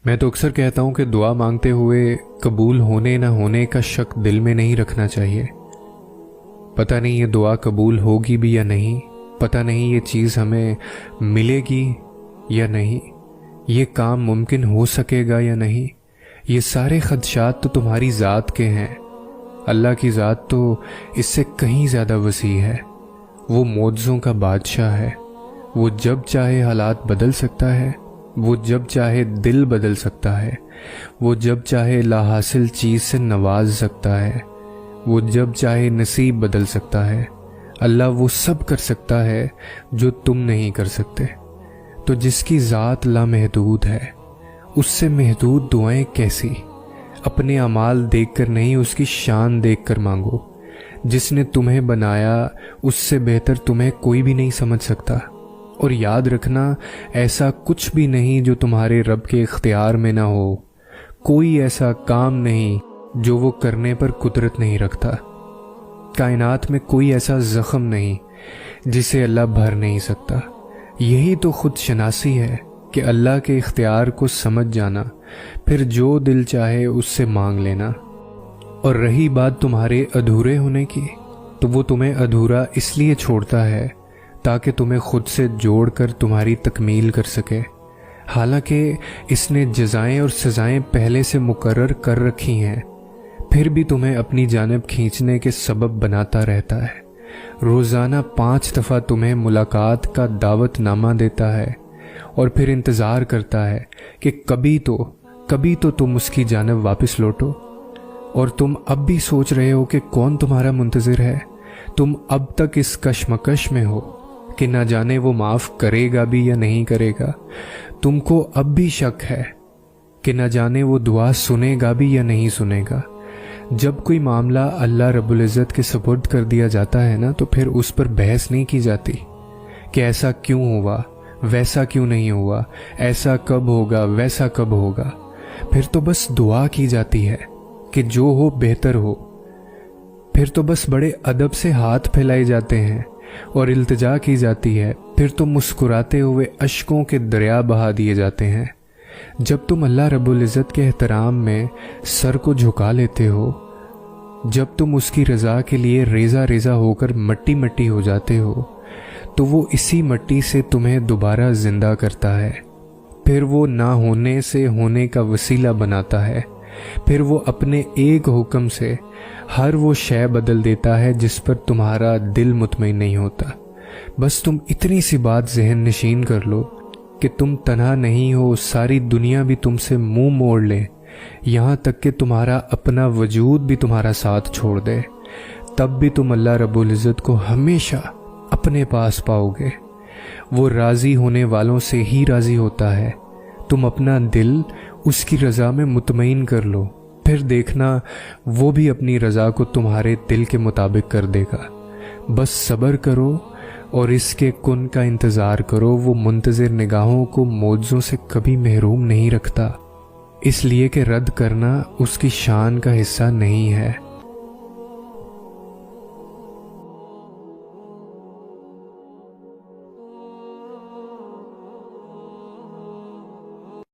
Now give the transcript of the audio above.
میں تو اکثر کہتا ہوں کہ دعا مانگتے ہوئے قبول ہونے نہ ہونے کا شک دل میں نہیں رکھنا چاہیے۔ پتہ نہیں یہ دعا قبول ہوگی بھی یا نہیں، پتہ نہیں یہ چیز ہمیں ملے گی یا نہیں، یہ کام ممکن ہو سکے گا یا نہیں۔ یہ سارے خدشات تو تمہاری ذات کے ہیں۔ اللہ کی ذات تو اس سے کہیں زیادہ وسیع ہے۔ وہ معجزوں کا بادشاہ ہے۔ وہ جب چاہے حالات بدل سکتا ہے، وہ جب چاہے دل بدل سکتا ہے، وہ جب چاہے لا حاصل چیز سے نواز سکتا ہے، وہ جب چاہے نصیب بدل سکتا ہے۔ اللہ وہ سب کر سکتا ہے جو تم نہیں کر سکتے۔ تو جس کی ذات لامحدود ہے، اس سے محدود دعائیں کیسی؟ اپنے اعمال دیکھ کر نہیں، اس کی شان دیکھ کر مانگو۔ جس نے تمہیں بنایا اس سے بہتر تمہیں کوئی بھی نہیں سمجھ سکتا۔ اور یاد رکھنا، ایسا کچھ بھی نہیں جو تمہارے رب کے اختیار میں نہ ہو۔ کوئی ایسا کام نہیں جو وہ کرنے پر قدرت نہیں رکھتا۔ کائنات میں کوئی ایسا زخم نہیں جسے اللہ بھر نہیں سکتا۔ یہی تو خود شناسی ہے کہ اللہ کے اختیار کو سمجھ جانا، پھر جو دل چاہے اس سے مانگ لینا۔ اور رہی بات تمہارے ادھورے ہونے کی، تو وہ تمہیں ادھورا اس لیے چھوڑتا ہے تاکہ تمہیں خود سے جوڑ کر تمہاری تکمیل کر سکے۔ حالانکہ اس نے جزائیں اور سزائیں پہلے سے مقرر کر رکھی ہیں، پھر بھی تمہیں اپنی جانب کھینچنے کے سبب بناتا رہتا ہے۔ روزانہ 5 دفعہ تمہیں ملاقات کا دعوت نامہ دیتا ہے، اور پھر انتظار کرتا ہے کہ کبھی تو تم اس کی جانب واپس لوٹو۔ اور تم اب بھی سوچ رہے ہو کہ کون تمہارا منتظر ہے۔ تم اب تک اس کشمکش میں ہو کہ نہ جانے وہ معاف کرے گا بھی یا نہیں کرے گا۔ تم کو اب بھی شک ہے کہ نہ جانے وہ دعا سنے گا بھی یا نہیں سنے گا۔ جب کوئی معاملہ اللہ رب العزت کے سپرد کر دیا جاتا ہے نا، تو پھر اس پر بحث نہیں کی جاتی کہ ایسا کیوں ہوا، ویسا کیوں نہیں ہوا، ایسا کب ہوگا، ویسا کب ہوگا۔ پھر تو بس دعا کی جاتی ہے کہ جو ہو بہتر ہو۔ پھر تو بس بڑے ادب سے ہاتھ پھیلائے جاتے ہیں اور التجا کی جاتی ہے۔ پھر تو مسکراتے ہوئے اشکوں کے دریا بہا دیے جاتے ہیں۔ جب تم اللہ رب العزت کے احترام میں سر کو جھکا لیتے ہو، جب تم اس کی رضا کے لیے ریزہ ریزہ ہو کر مٹی مٹی ہو جاتے ہو، تو وہ اسی مٹی سے تمہیں دوبارہ زندہ کرتا ہے۔ پھر وہ نہ ہونے سے ہونے کا وسیلہ بناتا ہے۔ پھر وہ اپنے ایک حکم سے ہر وہ شے بدل دیتا ہے جس پر تمہارا دل مطمئن نہیں ہوتا۔ بس تم اتنی سی بات ذہن نشین کر لو کہ تم تنہا نہیں ہو، ساری دنیا بھی تم سے منہ موڑ لے، یہاں تک کہ تمہارا اپنا وجود بھی تمہارا ساتھ چھوڑ دے، تب بھی تم اللہ رب العزت کو ہمیشہ اپنے پاس پاؤ گے۔ وہ راضی ہونے والوں سے ہی راضی ہوتا ہے۔ تم اپنا دل اس کی رضا میں مطمئن کر لو، پھر دیکھنا وہ بھی اپنی رضا کو تمہارے دل کے مطابق کر دے گا۔ بس صبر کرو اور اس کے کن کا انتظار کرو۔ وہ منتظر نگاہوں کو معجزوں سے کبھی محروم نہیں رکھتا، اس لیے کہ رد کرنا اس کی شان کا حصہ نہیں ہے۔